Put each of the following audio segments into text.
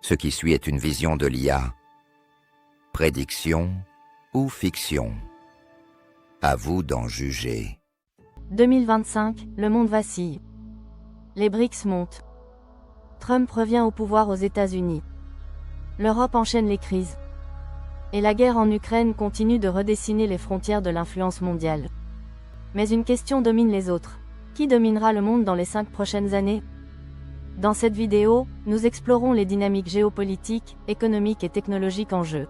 Ce qui suit est une vision de l'IA. Prédiction ou fiction? À vous d'en juger. 2025, le monde vacille. Les BRICS montent. Trump revient au pouvoir aux États-Unis. L'Europe enchaîne les crises. Et la guerre en Ukraine continue de redessiner les frontières de l'influence mondiale. Mais une question domine les autres. Qui dominera le monde dans les 5 prochaines années? Dans cette vidéo, nous explorons les dynamiques géopolitiques, économiques et technologiques en jeu.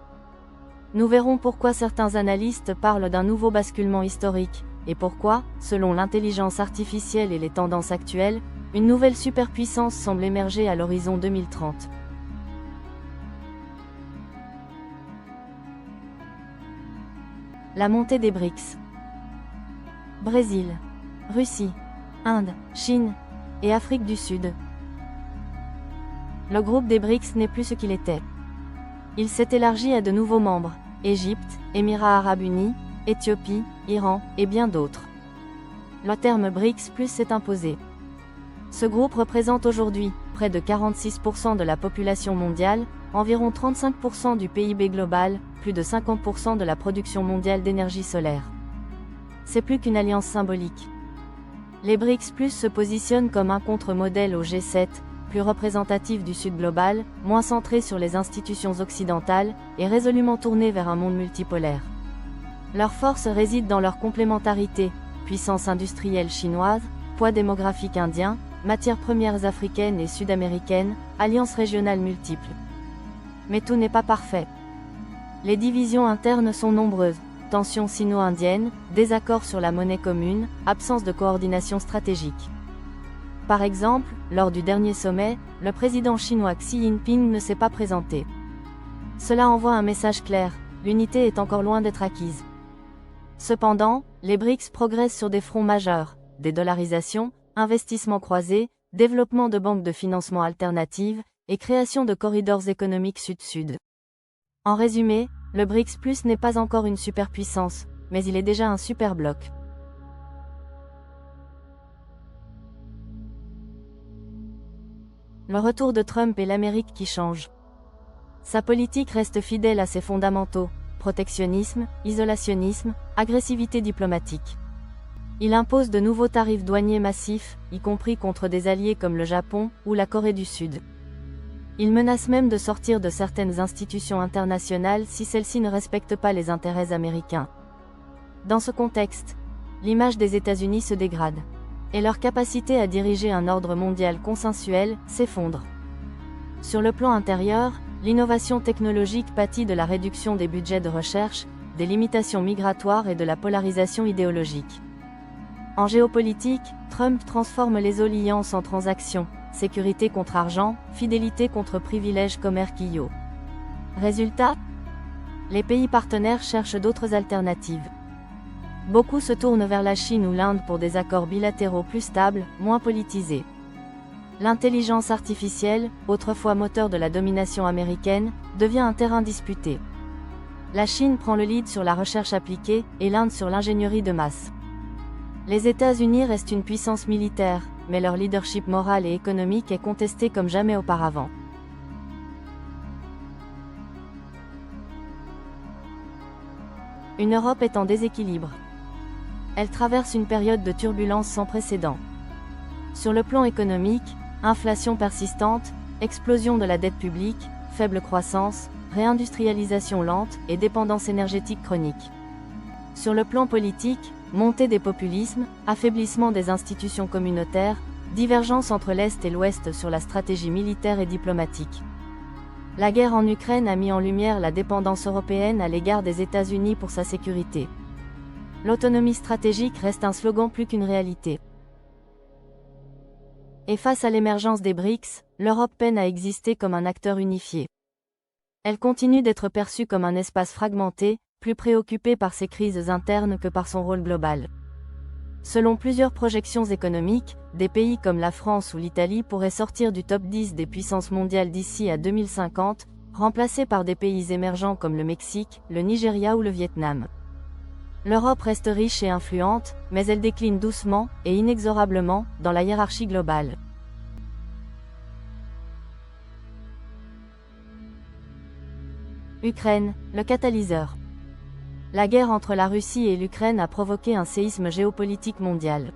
Nous verrons pourquoi certains analystes parlent d'un nouveau basculement historique, et pourquoi, selon l'intelligence artificielle et les tendances actuelles, une nouvelle superpuissance semble émerger à l'horizon 2030. La montée des BRICS. Brésil, Russie, Inde, Chine et Afrique du Sud. Le groupe des BRICS n'est plus ce qu'il était. Il s'est élargi à de nouveaux membres, Égypte, Émirats arabes unis, Éthiopie, Iran et bien d'autres. Le terme BRICS+ s'est imposé. Ce groupe représente aujourd'hui près de 46% de la population mondiale, environ 35% du PIB global, plus de 50% de la production mondiale d'énergie solaire. C'est plus qu'une alliance symbolique. Les BRICS+ se positionnent comme un contre-modèle au G7, plus représentatif du Sud global, moins centré sur les institutions occidentales, et résolument tourné vers un monde multipolaire. Leur force réside dans leur complémentarité, puissance industrielle chinoise, poids démographique indien, matières premières africaines et sud-américaines, alliances régionales multiples. Mais tout n'est pas parfait. Les divisions internes sont nombreuses, tensions sino-indiennes, désaccords sur la monnaie commune, absence de coordination stratégique. Par exemple, lors du dernier sommet, le président chinois Xi Jinping ne s'est pas présenté. Cela envoie un message clair, l'unité est encore loin d'être acquise. Cependant, les BRICS progressent sur des fronts majeurs, dédollarisation, investissements croisés, développement de banques de financement alternatives, et création de corridors économiques sud-sud. En résumé, le BRICS+ n'est pas encore une superpuissance, mais il est déjà un superbloc. Le retour de Trump et l'Amérique qui change. Sa politique reste fidèle à ses fondamentaux, protectionnisme, isolationnisme, agressivité diplomatique. Il impose de nouveaux tarifs douaniers massifs, y compris contre des alliés comme le Japon ou la Corée du Sud. Il menace même de sortir de certaines institutions internationales si celles-ci ne respectent pas les intérêts américains. Dans ce contexte, l'image des États-Unis se dégrade. Et leur capacité à diriger un ordre mondial consensuel s'effondre. Sur le plan intérieur, l'innovation technologique pâtit de la réduction des budgets de recherche, des limitations migratoires et de la polarisation idéologique. En géopolitique, Trump transforme les alliances en transactions, sécurité contre argent, fidélité contre privilèges comme Erquillo. Résultat, les pays partenaires cherchent d'autres alternatives. Beaucoup se tournent vers la Chine ou l'Inde pour des accords bilatéraux plus stables, moins politisés. L'intelligence artificielle, autrefois moteur de la domination américaine, devient un terrain disputé. La Chine prend le lead sur la recherche appliquée, et l'Inde sur l'ingénierie de masse. Les États-Unis restent une puissance militaire, mais leur leadership moral et économique est contesté comme jamais auparavant. Une Europe est en déséquilibre. Elle traverse une période de turbulence sans précédent. Sur le plan économique, inflation persistante, explosion de la dette publique, faible croissance, réindustrialisation lente et dépendance énergétique chronique. Sur le plan politique, montée des populismes, affaiblissement des institutions communautaires, divergence entre l'Est et l'Ouest sur la stratégie militaire et diplomatique. La guerre en Ukraine a mis en lumière la dépendance européenne à l'égard des États-Unis pour sa sécurité. L'autonomie stratégique reste un slogan plus qu'une réalité. Et face à l'émergence des BRICS, l'Europe peine à exister comme un acteur unifié. Elle continue d'être perçue comme un espace fragmenté, plus préoccupé par ses crises internes que par son rôle global. Selon plusieurs projections économiques, des pays comme la France ou l'Italie pourraient sortir du top 10 des puissances mondiales d'ici à 2050, remplacés par des pays émergents comme le Mexique, le Nigeria ou le Vietnam. L'Europe reste riche et influente, mais elle décline doucement et inexorablement dans la hiérarchie globale. Ukraine, le catalyseur. La guerre entre la Russie et l'Ukraine a provoqué un séisme géopolitique mondial.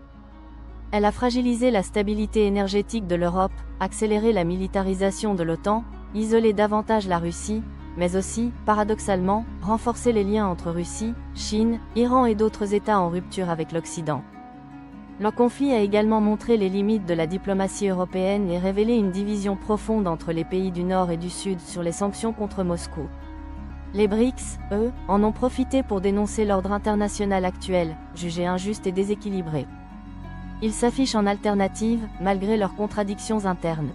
Elle a fragilisé la stabilité énergétique de l'Europe, accéléré la militarisation de l'OTAN, isolé davantage la Russie, mais aussi, paradoxalement, renforcé les liens entre Russie, Chine, Iran et d'autres États en rupture avec l'Occident. Le conflit a également montré les limites de la diplomatie européenne et révélé une division profonde entre les pays du Nord et du Sud sur les sanctions contre Moscou. Les BRICS, eux, en ont profité pour dénoncer l'ordre international actuel, jugé injuste et déséquilibré. Ils s'affichent en alternative, malgré leurs contradictions internes.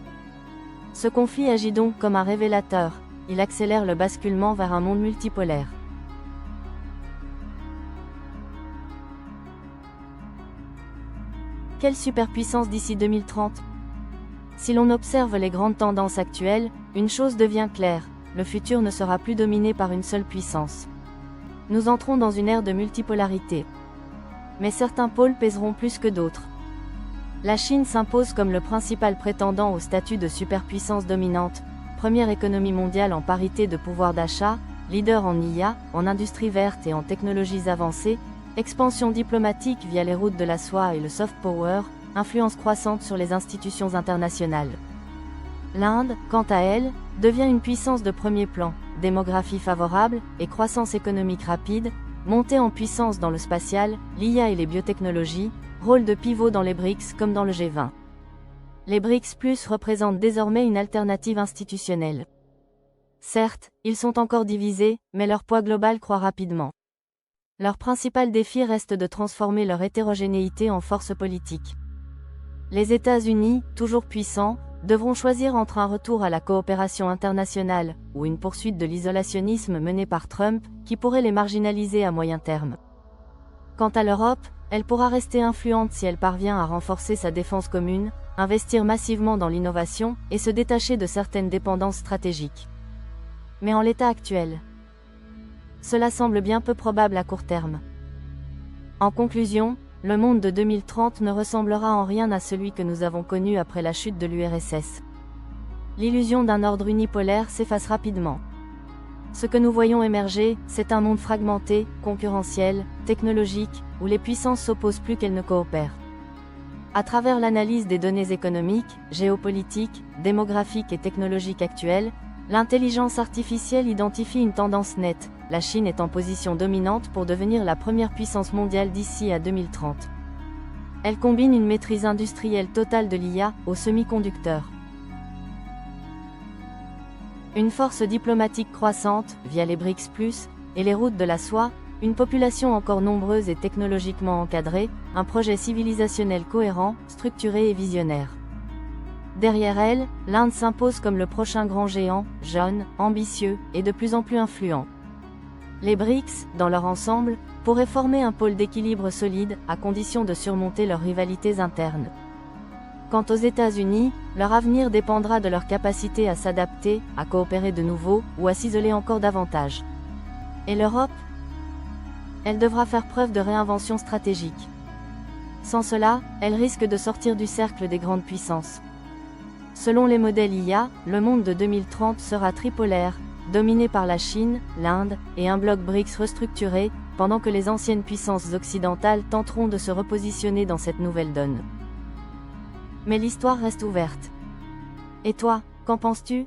Ce conflit agit donc comme un révélateur, il accélère le basculement vers un monde multipolaire. Quelle superpuissance d'ici 2030? Si l'on observe les grandes tendances actuelles, une chose devient claire, le futur ne sera plus dominé par une seule puissance. Nous entrons dans une ère de multipolarité. Mais certains pôles pèseront plus que d'autres. La Chine s'impose comme le principal prétendant au statut de superpuissance dominante, première économie mondiale en parité de pouvoir d'achat, leader en IA, en industrie verte et en technologies avancées, expansion diplomatique via les routes de la soie et le soft power, influence croissante sur les institutions internationales. L'Inde, quant à elle, devient une puissance de premier plan, démographie favorable et croissance économique rapide, montée en puissance dans le spatial, l'IA et les biotechnologies, rôle de pivot dans les BRICS comme dans le G20. Les BRICS+ représentent désormais une alternative institutionnelle. Certes, ils sont encore divisés, mais leur poids global croît rapidement. Leur principal défi reste de transformer leur hétérogénéité en force politique. Les États-Unis, toujours puissants, devront choisir entre un retour à la coopération internationale, ou une poursuite de l'isolationnisme mené par Trump, qui pourrait les marginaliser à moyen terme. Quant à l'Europe, elle pourra rester influente si elle parvient à renforcer sa défense commune, investir massivement dans l'innovation, et se détacher de certaines dépendances stratégiques. Mais en l'état actuel, cela semble bien peu probable à court terme. En conclusion, le monde de 2030 ne ressemblera en rien à celui que nous avons connu après la chute de l'URSS. L'illusion d'un ordre unipolaire s'efface rapidement. Ce que nous voyons émerger, c'est un monde fragmenté, concurrentiel, technologique, où les puissances s'opposent plus qu'elles ne coopèrent. À travers l'analyse des données économiques, géopolitiques, démographiques et technologiques actuelles, l'intelligence artificielle identifie une tendance nette. La Chine est en position dominante pour devenir la première puissance mondiale d'ici à 2030. Elle combine une maîtrise industrielle totale de l'IA aux semi-conducteurs. Une force diplomatique croissante, via les BRICS+, et les routes de la soie, une population encore nombreuse et technologiquement encadrée, un projet civilisationnel cohérent, structuré et visionnaire. Derrière elle, l'Inde s'impose comme le prochain grand géant, jeune, ambitieux, et de plus en plus influent. Les BRICS, dans leur ensemble, pourraient former un pôle d'équilibre solide, à condition de surmonter leurs rivalités internes. Quant aux États-Unis, leur avenir dépendra de leur capacité à s'adapter, à coopérer de nouveau, ou à s'isoler encore davantage. Et l'Europe? Elle devra faire preuve de réinvention stratégique. Sans cela, elle risque de sortir du cercle des grandes puissances. Selon les modèles IA, le monde de 2030 sera tripolaire, dominé par la Chine, l'Inde, et un bloc BRICS restructuré, pendant que les anciennes puissances occidentales tenteront de se repositionner dans cette nouvelle donne. Mais l'histoire reste ouverte. Et toi, qu'en penses-tu?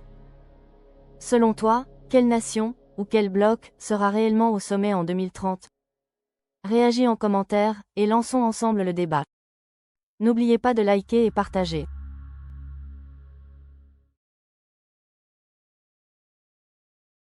Selon toi, quelle nation, ou quel bloc, sera réellement au sommet en 2030? Réagis en commentaire, et lançons ensemble le débat. N'oubliez pas de liker et partager.